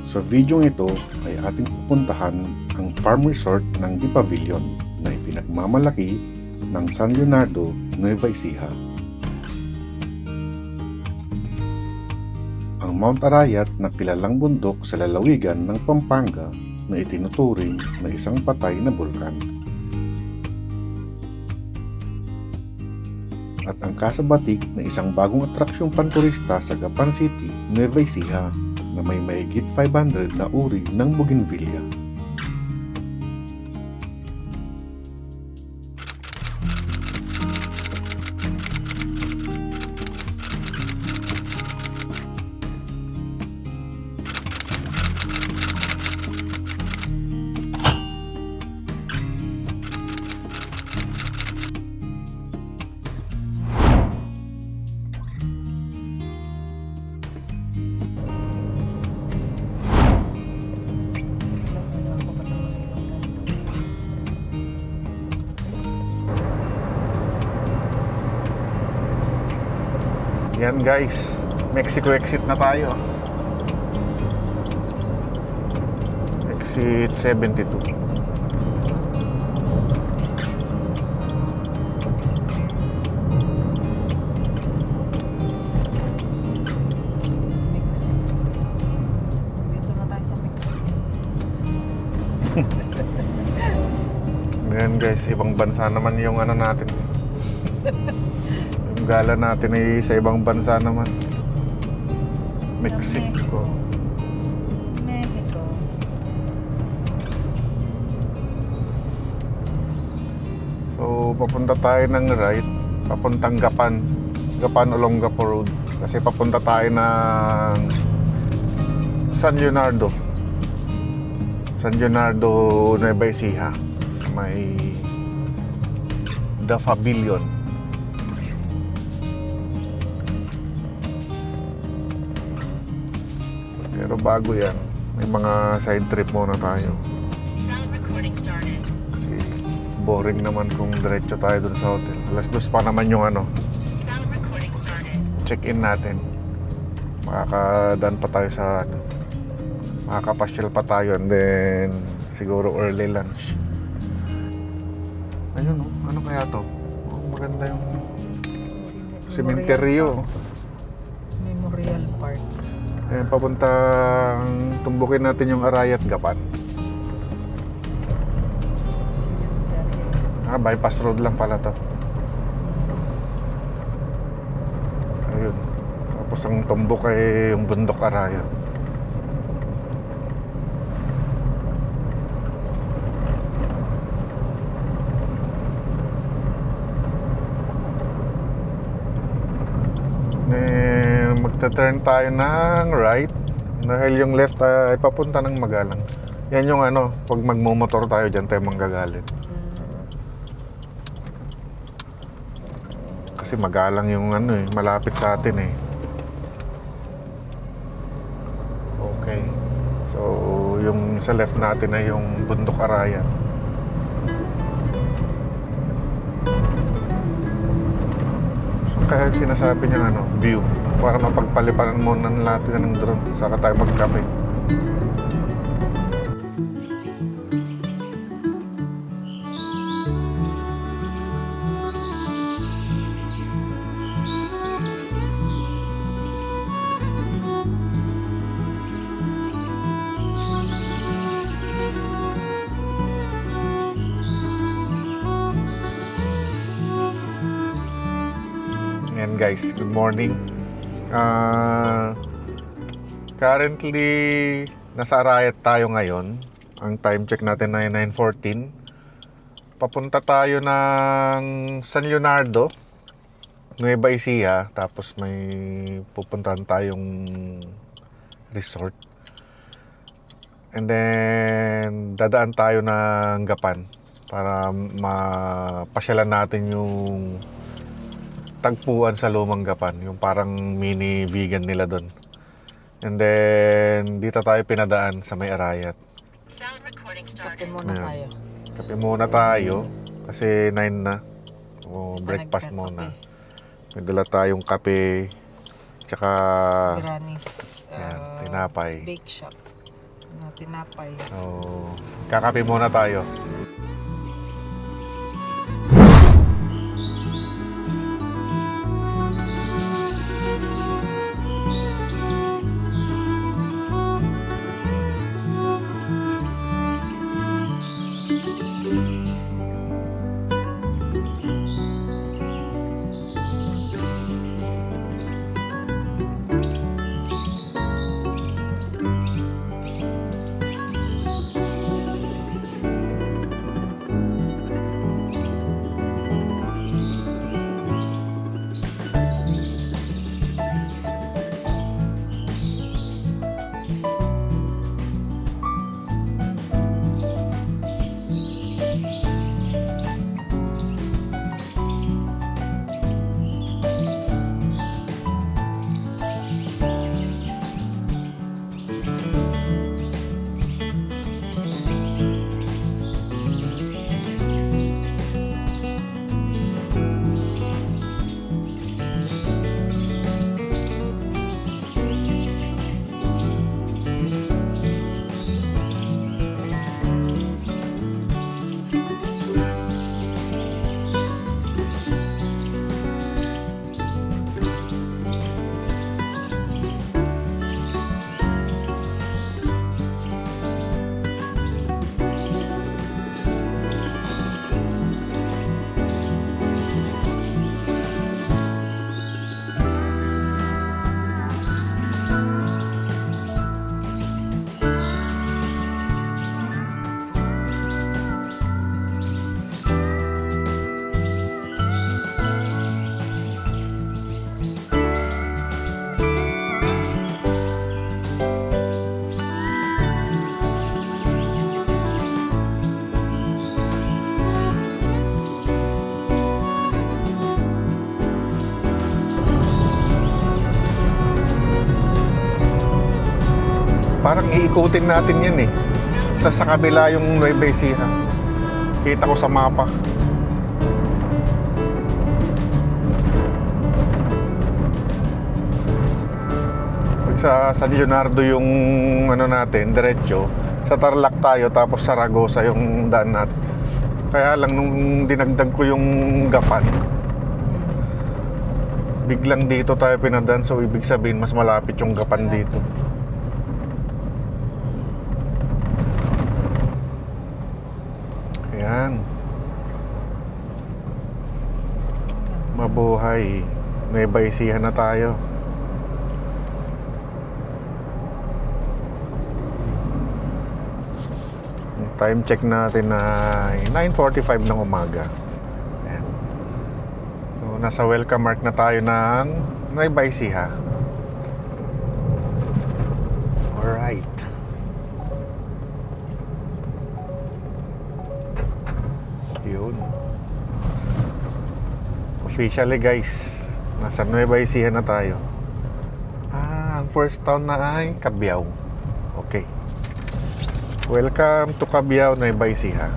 Sa video ito ay ating pupuntahan ang farm resort ng The Pavilion na ipinagmamalaki ng San Leonardo, Nueva Ecija. Ang Mount Arayat na kilalang bundok sa lalawigan ng Pampanga na itinuturing na isang patay na bulkan. At ang kasabatik na isang bagong atraksyong panturista sa Gapan City, Nueva Ecija na may mahigit 500 na uri ng bougainvillea. Yan guys, Mexico exit na tayo. Exit 72. Dito na tayo sa Mexico. Yan guys, ibang bansa naman yung ano natin. Yung gala natin ay sa ibang bansa naman. Mexico. Mexico. So, papunta tayo ng right, papuntang Gapan. Gapan Olongapo Road. Kasi papunta tayo ng San Leonardo. San Leonardo, Nueva Ecija. Sa may The Pavilion. Pero bago yan, may mga side trip muna tayo. Sound recording started. Kasi boring naman kung diretso tayo dun sa hotel. Alas 2 pa naman yung Sound recording started. check-in natin. Makakadaan pa tayo sa makakapasyal pa tayo and then siguro early lunch. Ayun oh, ano kaya to? Oh, maganda yung sementeryo. Memorial Park. Ayan, papuntang tumbukin natin yung Arayat Gapan. Bypass road lang pala to. Ayun. Tapos ang tumbok ay yung bundok Arayat. Magta-turn tayo ng right dahil yung left ay papunta ng Magalang. Yan yung pag magmumotor tayo dyan tayo manggagalit. Kasi Magalang yung malapit sa atin eh. Okay. So, yung sa left natin ay yung Bundok Arayat. So, kaya sinasabi niya view. Para mapagpaliparan muna natin ng drone. Saka tayo magkape. Ayan guys, good morning. Currently nasa Arayat tayo ngayon. Ang time check natin ay 9:14. Papunta tayo ng San Leonardo, Nueva Ecija. Tapos may pupuntahan tayong resort. And then dadaan tayo ng Gapan para mapasyalan natin yung tagpuan sa Lumang Gapan, yung parang mini vegan nila doon. And then dito tayo pinadaan sa may Arayat. Sound recording Kape started. muna Ayan. tayo. Kape muna tayo kasi 9 na. O breakfast Nagkakape. muna. May dala tayong kape tsaka Granny's tinapay. bake shop. na tinapay. So, kakape muna tayo. Parang iikutin natin yan eh. Tapos sa kabila yung Nueva Ecija. Kita ko sa mapa. Pag sa San Leonardo yung ano natin, diretso. Sa Tarlac tayo, tapos Saragosa yung daan natin. Kaya lang nung dinagdag ko yung Gapan, biglang dito tayo pinadaan. So ibig sabihin mas malapit yung Gapan dito. Ayan. Mabuhay. Nueva Ecija na tayo. Yung time check natin ay 9:45 ng umaga. Ayan. So nasa welcome mark na tayo ng Nueva Ecija. Alright. Yun. Officially guys, nasa Nueva Ecija na tayo. Ang first town na ay Cabiao. Okay. Welcome to Cabiao, Nueva Ecija.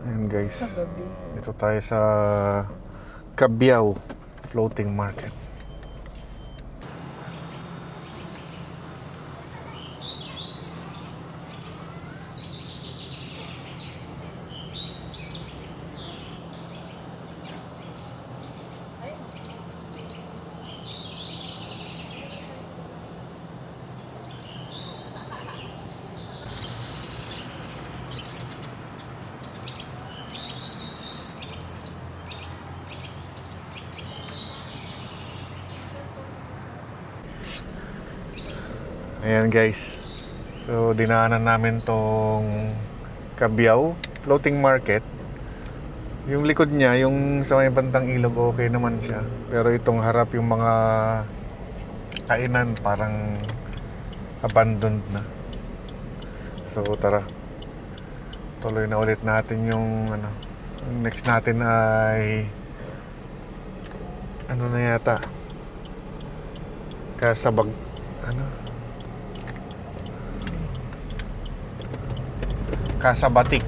Ayan guys. Sa gabi. Dito tayo sa Cabiao Floating Market. Ayan guys. So dinaanan namin tong Cabiao Floating Market. Yung likod niya, yung sa may bandang ilog, okay naman siya. Pero itong harap, yung mga kainan, parang abandoned na. So tara, tuloy na ulit natin yung ano. Yung next natin ay ano na yata, Kasabag, Kasabatik.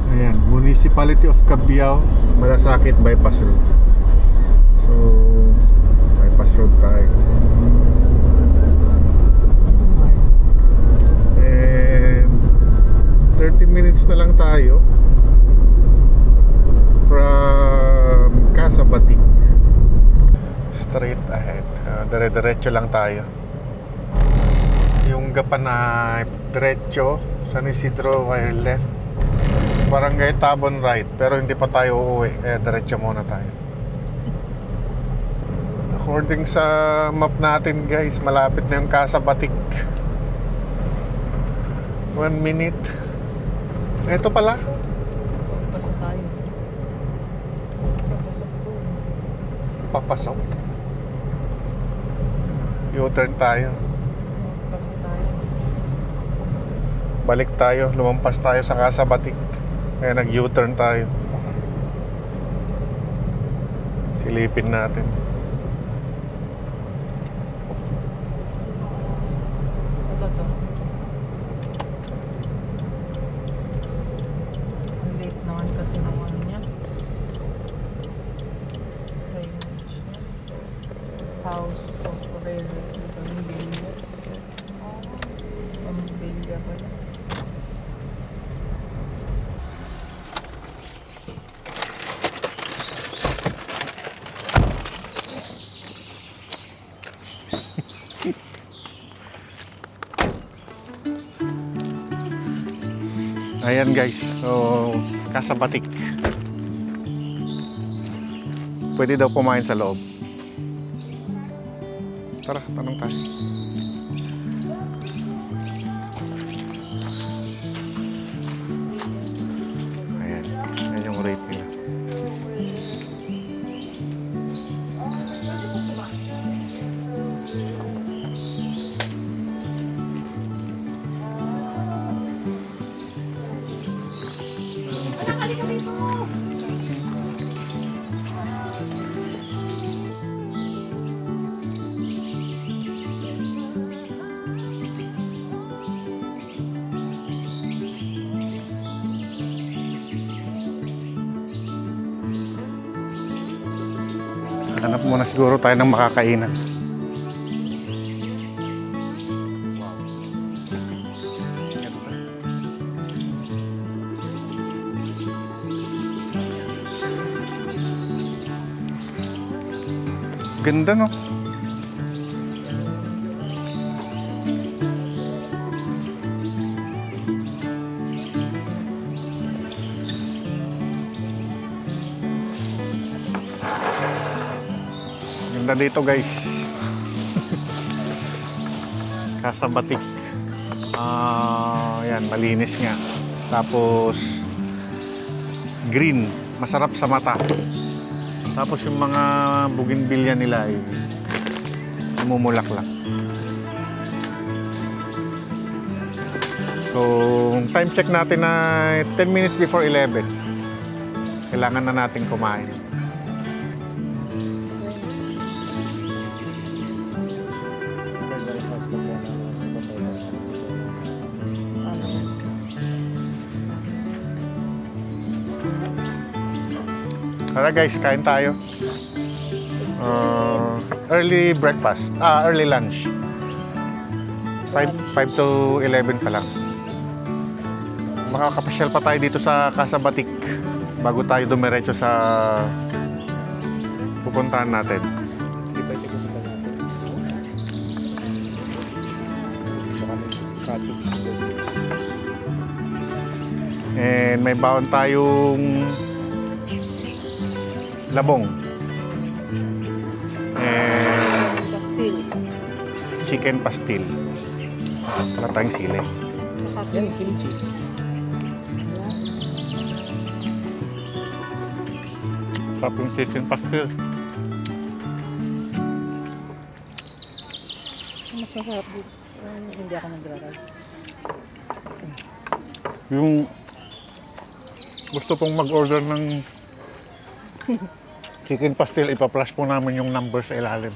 Ayan, Municipality of Cabiao, Malasakit Bypass Road. So, bypass road tayo. And 30 minutes na lang tayo from Casabatic. Straight ahead. Dire-diretso lang tayo. Yung Gapan na diretso, San Isidro wire left, Barangay Tabon right, pero hindi pa tayo uuwi, kaya diretso muna tayo. According sa map natin guys, malapit na yung Casabatic. 1 minute. Ito pala. Pasa tayo. Papasok to. Papasok. U-turn tayo. Pasa tayo. Balik tayo, lumampas tayo sa Casabatic. Kaya nag-U-turn tayo. Silipin natin. Ito to. Ang late naman kasi ng ano niya. Signage niya. House of Pambilya. Pambilya pala. Ayan guys, so Casabatic. Pwede daw kumain sa loob. Tara, tanong tayo. Ayan, ayan yung rate nila. Hanap muna siguro tayo ng makakainan. Ganda no? Ganda dito guys. Casabatic. Yan, malinis nga. Tapos green, masarap sa mata. Tapos yung mga bougainvillea nila ay namumulaklak. So, time check natin na 10 minutes before 11. Kailangan na natin kumain. Tara guys, kain tayo. Early breakfast. Early lunch. 5 to 11 pa lang. Makakapasyal pa tayo dito sa Casabatic bago tayo dumiretso sa pupuntahan natin. And may baon tayong labong and Pastil. chicken pastil. Wala tayong sili. Yan, kimchi. Sarap yung chicken pastil. Mas masarap dito. Hindi ako nagra-rice. Yung gusto pong mag-order ng chicken pastil, ipa-flash po namin yung number sa ilalim.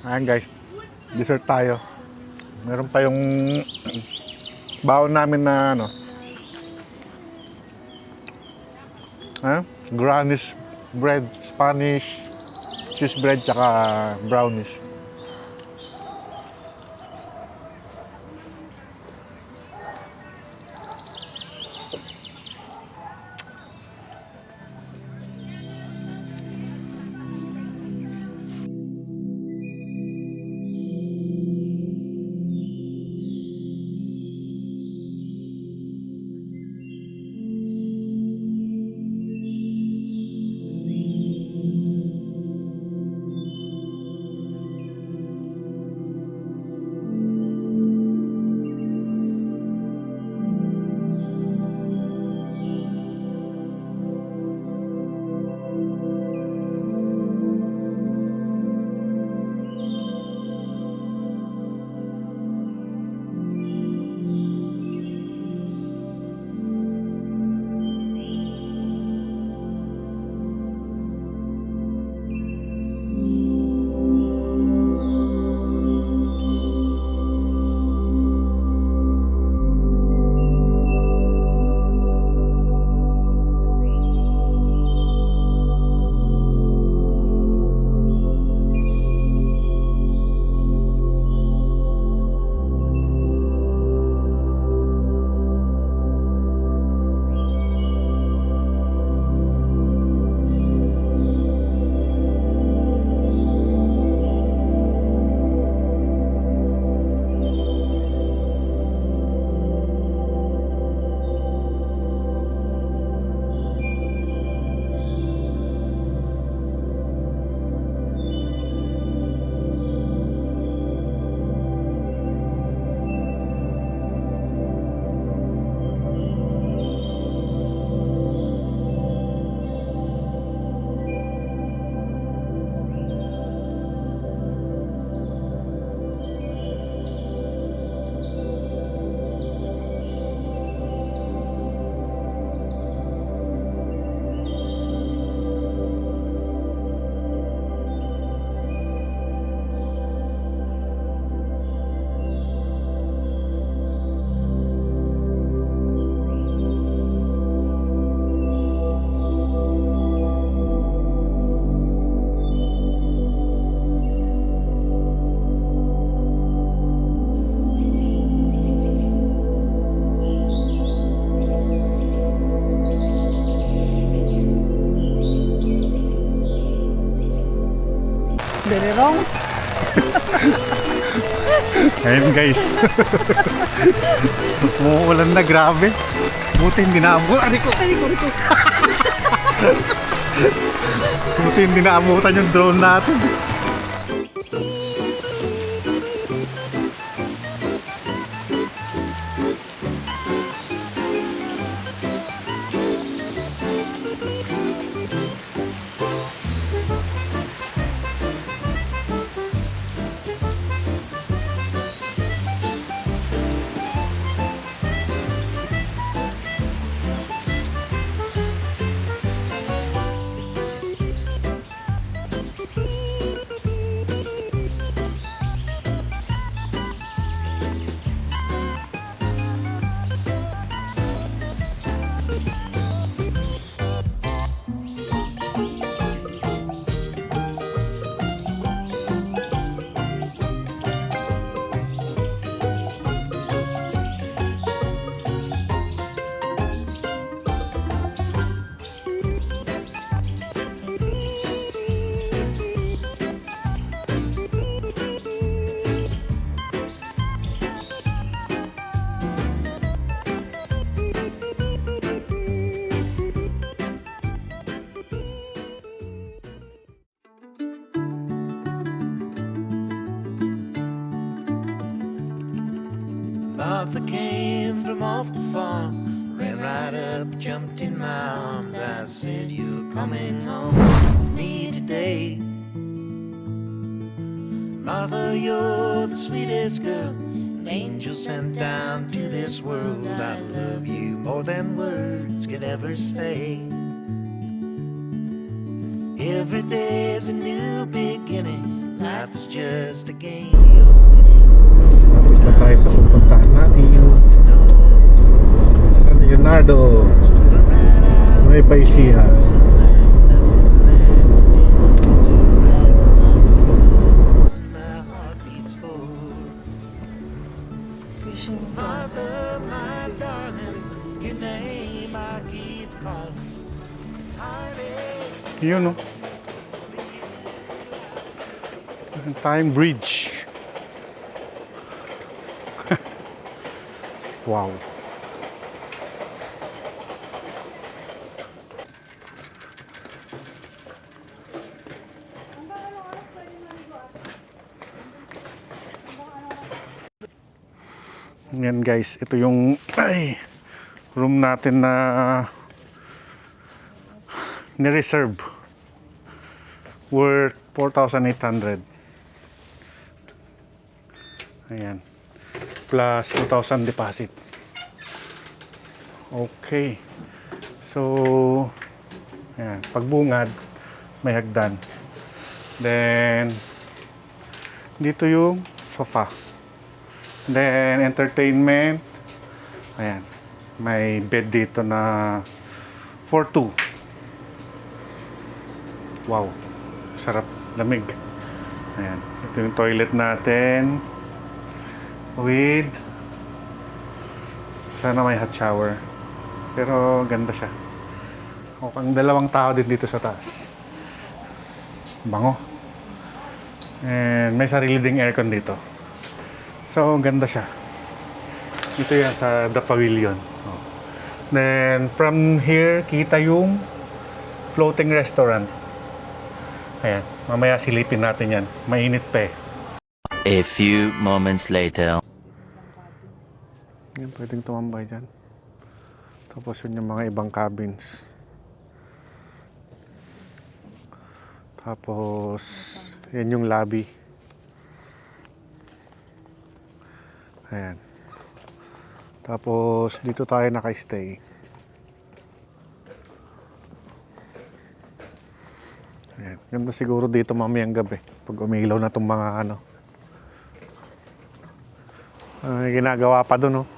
Ayan guys, dessert tayo. Meron pa yung baon namin na Granny's bread, Spanish cheese bread, tsaka brownies. Belerong. Ayun guys. Umuulan na, grabe. Buti hindi naabot. Ariko! Buti hindi naabutan yung drone natin. Martha came from off the farm, ran right up, jumped in my arms. I said, "You're coming home with me today." Martha, you're the sweetest girl an angel sent down to this world. I love you more than words could ever say. Every day's a new beginning. Life is just a game you're winning. Tapos na tayo sa pupuntahan natin. San Leonardo. Taytay Siha. My heart beats for. Fishing Mother, my darling, your name I keep calling. Heartaches. Yun, no? Time Bridge. Wow. Yan guys, ito yung room natin na ni-reserve. Worth 4,800. Ayan. Plus 2,000 deposit. Okay. So, ayan. Pagbungad, may hagdan. Then, dito yung sofa. Then, entertainment. Ayan. May bed dito na 4-2. Wow. Sarap. Lamig. Ayan. Ito yung toilet natin. With sana may hot shower. Pero ganda siya. O, ang dalawang tao din dito sa taas. Bango. And may sarili ding aircon dito. So, ganda siya. Ito yan sa The Pavilion. Oh. Then, from here, kita yung floating restaurant. Ayan. Mamaya silipin natin yan. Mainit pa eh. A few moments later. Yan, pwedeng tumambay dyan. Tapos yun yung mga ibang cabins. Tapos, yan yung lobby. Ayan. Tapos, dito tayo naka-stay. Ayan. Ganda siguro dito mamayang gabi. Pag umilaw na itong mga ano. Ginagawa pa doon, oh.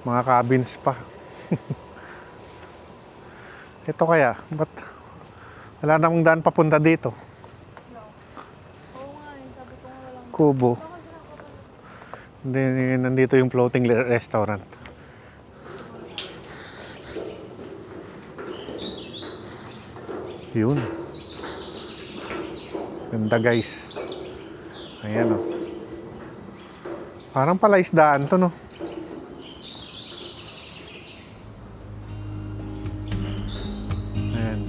Mga cabins pa. Ito kaya, ba't wala namang daan papunta dito? Kubo. Then, nandito yung floating restaurant. Yun. Ganda guys. Ayan, oh. Parang palaisdaan to, no? Ayan.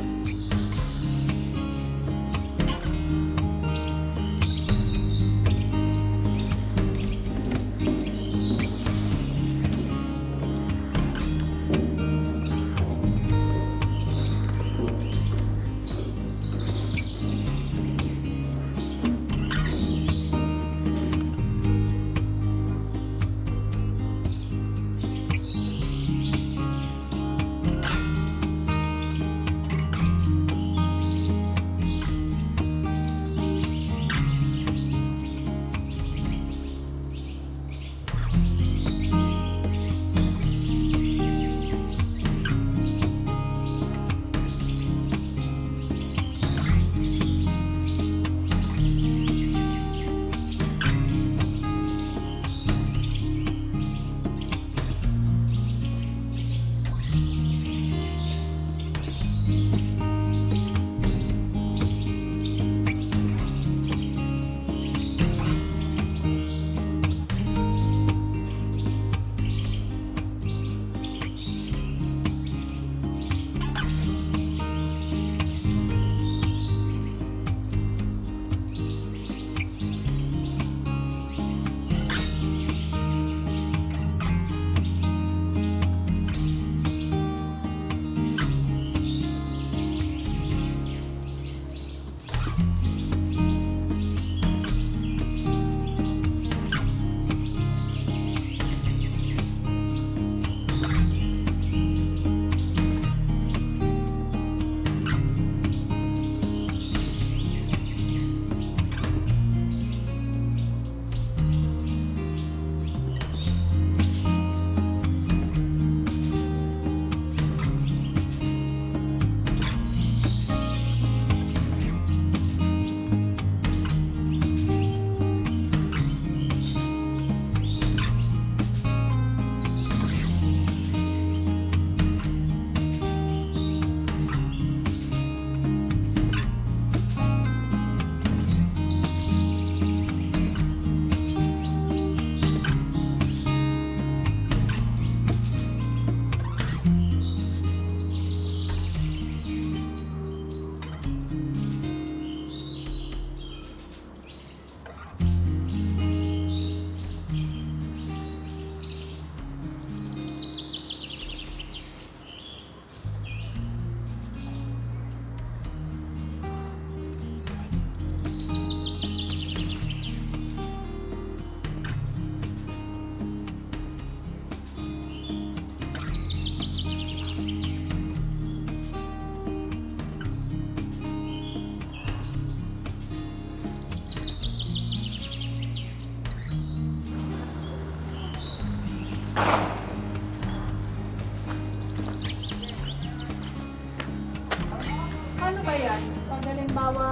Ano ba yan? Pag halimbawa,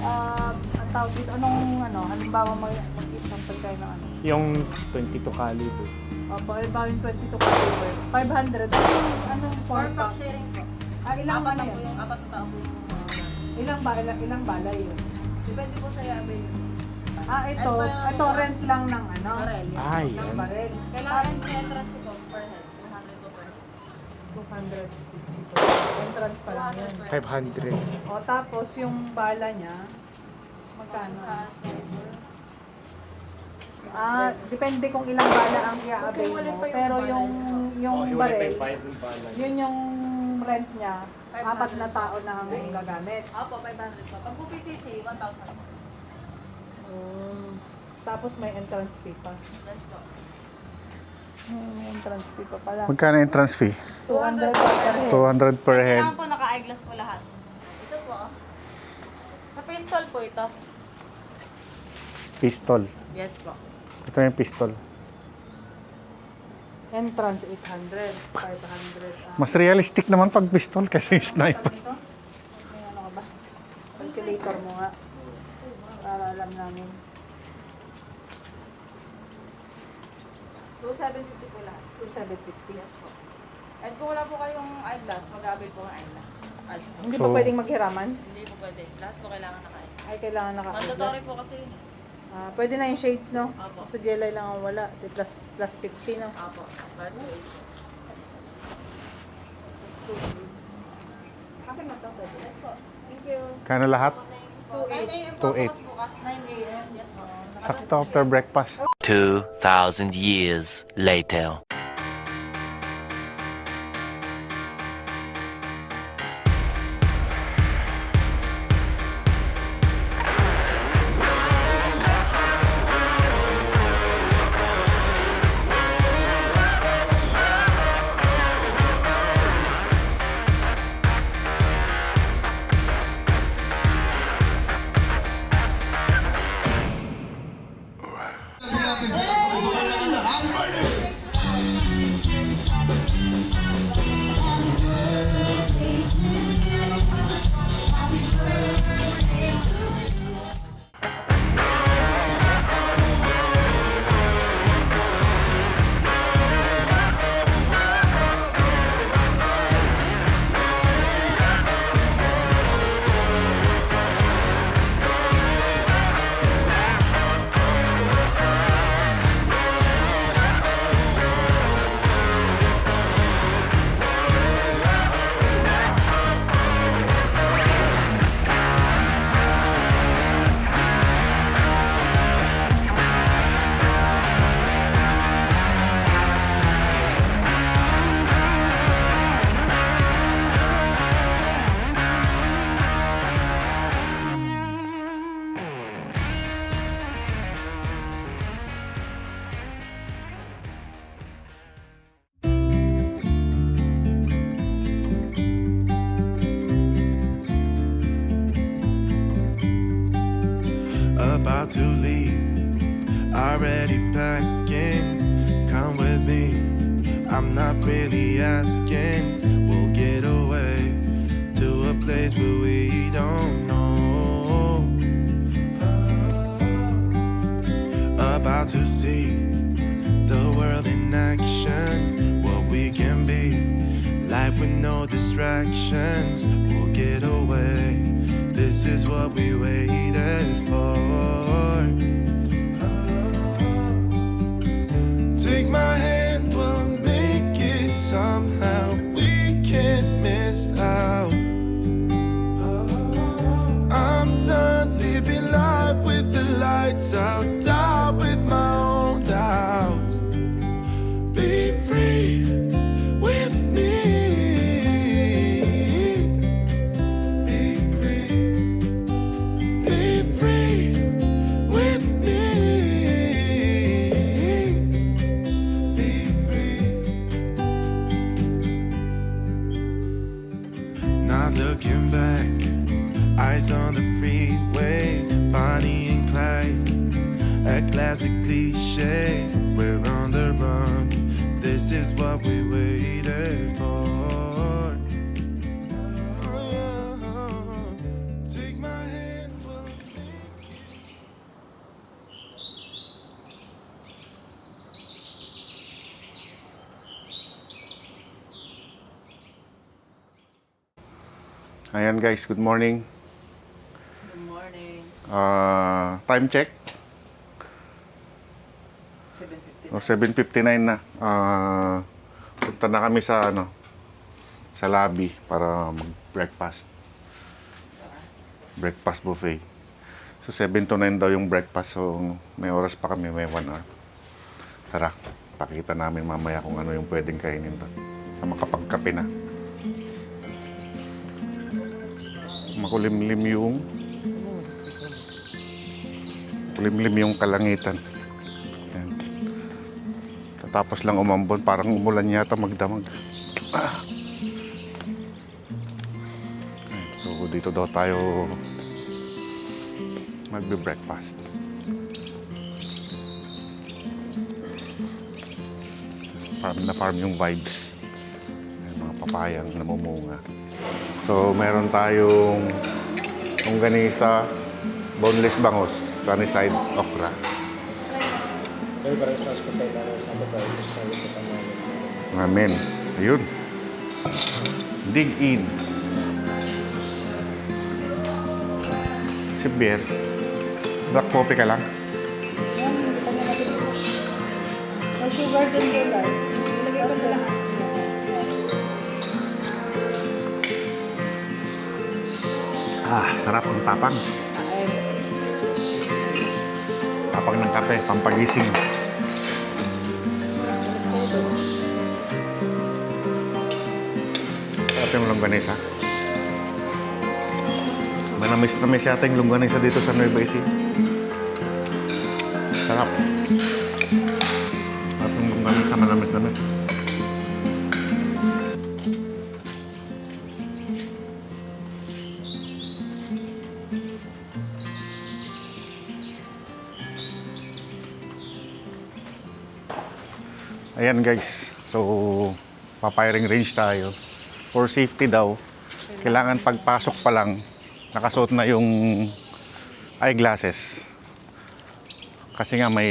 ang tawag dito, halimbawa mag-example kayo ng ano? Yung 22 caliber. Opo, halimbawa yung 22 caliber. 500. Anong form pack? sharing po. Ilang Apat ano na po yan? yung apat na tao po yung Ilang balay yun? depende po sa yabe. Ito rent lang ng ano? Barel. Ay, Ng yan. barel. Kailangan entrance ko po per head. 200 po per head. 200. Entrance pa lang yun. 500. O tapos yung bala niya, magkano? Sa sniper. Depende kung ilang bala ang i-avail wala mo. pa yung Pero bala, yung barel, bala. yun yung rent niya, 500. 4 na tao na ang gagamit. Opo, 500 po. Pag po PCC, 1,000 po. Tapos may entrance fee pa. Let's go. May entrance fee pa pala. Magkano entrance fee? 200 per head. 200 per head. Kailangan po naka-eyeglass po lahat. Ito po. Sa pistol po ito. Pistol. Yes po. Ito yung pistol. Entrance 800, 500. Mas realistic naman pag pistol kasi yung sniper. Ito? May ano ka ba? Calculator mo nga. Para alam namin. 2,750 po lahat. 2,750. Yes po. And kung wala po kayong eyeglass, mag-avail po ng eyeglass. Hindi So- pa pwedeng maghiraman? Hindi po pwede. Lahat po kailangan naka-eyeglass. Ay, kailangan Mandatory naka-eyeglass. po kasi yun. Pwede na yung shades, no? Apo. So, jelly lang ang wala. Di plus 50, no? Apo. Bad ways. Akin na to, pwede. Yes po. Thank you. Kano lahat? 9 a.m. po. 2:08. Bukas bukas. 9 a.m. Yes po. Sakto after breakfast. 2,000 years later. About to leave, already packing. Come with me, I'm not really asking. We'll get away to a place where we don't know. About to see the world in action, what we can be, life with no distractions. We'll get away, this is what we waited for. Take my hand, we'll make it somehow. We can't miss out. I'm done living life with the lights out, die with my own doubts. Be free with me. Be free. Be free with me. Be free. Not looking back, eyes on the freeway, Bonnie and Clyde, a classic cliche. we're on the run. This is what we waited for. Oh, yeah. Take my hand, we'll Ayan guys, good morning. Good morning. Time check. 7:59. O, 7:59 na. Punta na kami sa sa lobby para mag-breakfast. Breakfast buffet. So 7 to 9 daw yung breakfast. So may oras pa kami, may 1 hour. Tara, pakita namin mamaya kung ano yung pwedeng kainin doon. Na makapagkape na. Makulimlim yung kalangitan. Ayan. Tapos lang umambon, parang umulan yata magdamag. Ayan. So dito daw tayo magbe-breakfast. Farm na farm yung vibes. Ayan, mga papayang namumunga. So, meron tayong longganisa, boneless bangus, sunny side okra. Amen. Ayun. Dig in. Si Beer. Black coffee ka lang? Yan, hindi pa niya natin. May sugar din doon lang. Ilagay ko na lahat. Sarap ang tapang. Tapang ng kape, pampagising. Sarap yung longganisa. Manamis yata yung longganisa dito sa Nueva Ecija. Sarap. Sarap yung longganisa, manamis. Ayan guys, so papiring range tayo. For safety daw, kailangan pagpasok pa lang, nakasuot na yung eyeglasses. Kasi nga may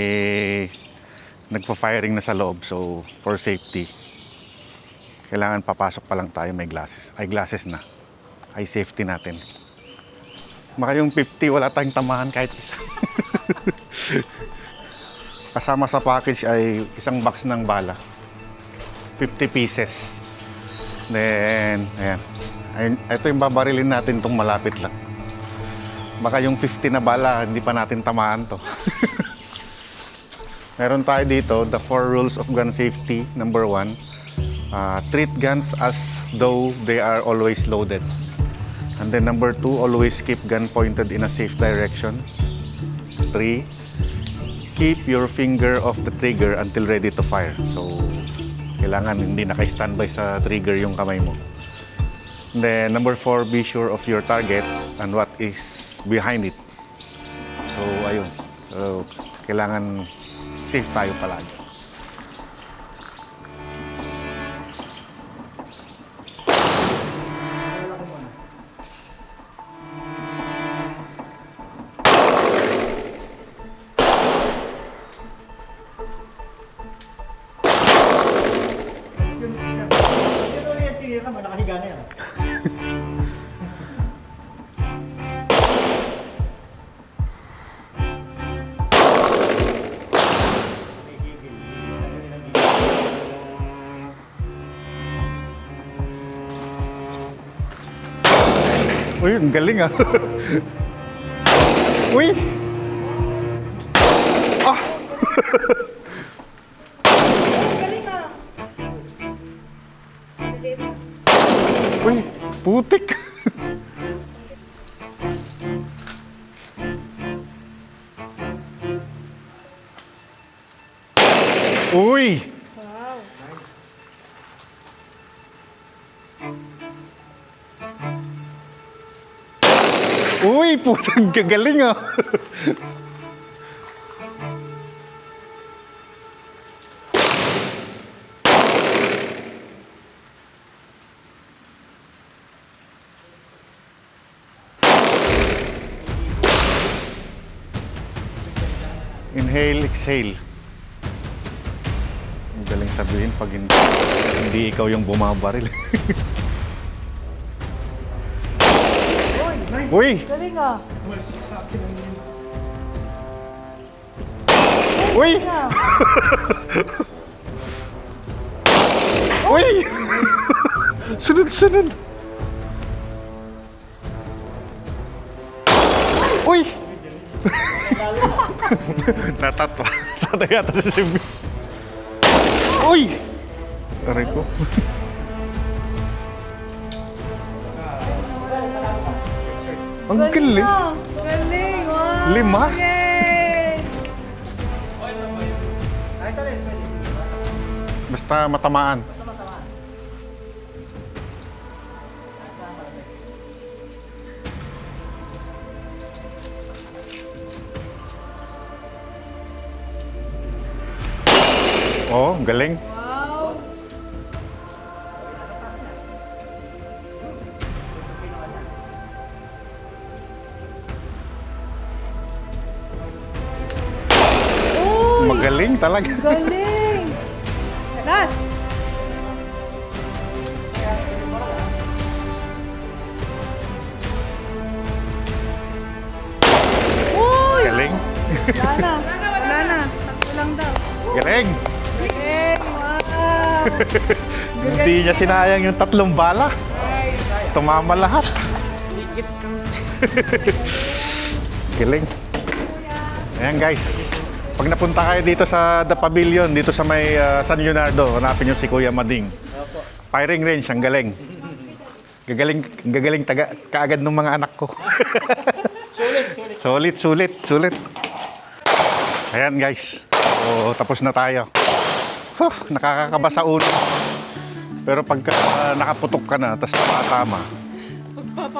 nagpa-firing na sa loob, so for safety, kailangan papasok pa lang tayo may glasses. Eyeglasses na, eye safety natin. Baka yung 50, wala tayong tamahan kahit isa. Kasama sa package ay isang box ng bala. 50 pieces. Then, ayan. Ito yung babarilin natin itong malapit lang. Baka yung 50 na bala, hindi pa natin tamaan to. Meron tayo dito, the 4 rules of gun safety. Number 1, treat guns as though they are always loaded. And then number 2, always keep gun pointed in a safe direction. 3, keep your finger off the trigger until ready to fire. So, kailangan hindi naka-standby sa trigger yung kamay mo. And then, number 4, be sure of your target and what is behind it. So, ayun. So, kailangan safe tayo palagi. Nakahiga na yan. Uy, ang galing ah. Uy! Ah! Galing ah. Maliit. Uy, putik! Uy! Wow. Uy, putang gagaling ah. Inhale, exhale. Ang galing sabihin pag hindi ikaw yung bumabaril. Uy! Galing ah. Uy! Galing ah. Uy! Sunod-sunod! Uy! Natatwa. Tatagata si Simbi. Uy! Aray ko. Ang galing. Ah, galing. Wow. 5. Yay! Basta matamaan. Oh, galing. Wow. Uy! Magaling talaga. Galing! Last! Uy! Galing. Wala na. Wala na. Tatlo lang daw. Galing. Galing! Wow! Hindi niya sinayang yung 3 bala. Tumama lahat. Galing. Ayan guys. Pag napunta kayo dito sa The Pavilion, dito sa may San Leonardo, hanapin nyo si Kuya Mading. Firing range, ang galing. Gagaling kaagad ng mga anak ko. Sulit. Ayan guys. So, tapos na tayo. Nakakakaba sa ulo. Pero pagka nakaputok ka na, tapos nakatama,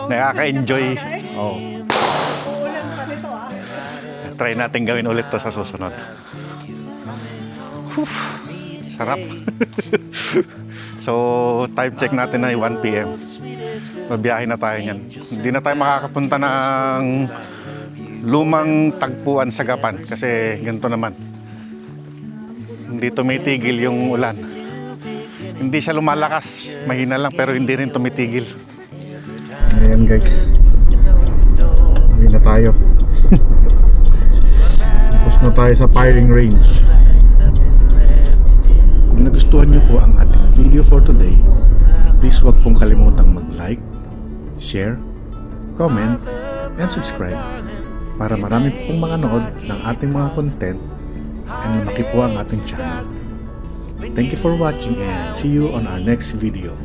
nakaka-enjoy. Oh. Uulan pa nito ah. Try natin gawin ulit to sa susunod. Whew, sarap. So, time check natin ay 1 PM. Mabiyahe na tayo niyan. Hindi na tayo makakapunta ng lumang tagpuan sa Gapan kasi ganito naman. Hindi tumitigil yung ulan. Hindi siya lumalakas. Mahina lang pero hindi rin tumitigil. Ayan guys. Uwi na tayo. Tapos na tayo sa firing range. Kung nagustuhan niyo po ang ating video for today, please huwag pong kalimutang mag-like, share, comment, and subscribe para marami pong mga nood ng ating mga content and lumaki po ang ating channel. Thank you for watching and see you on our next video.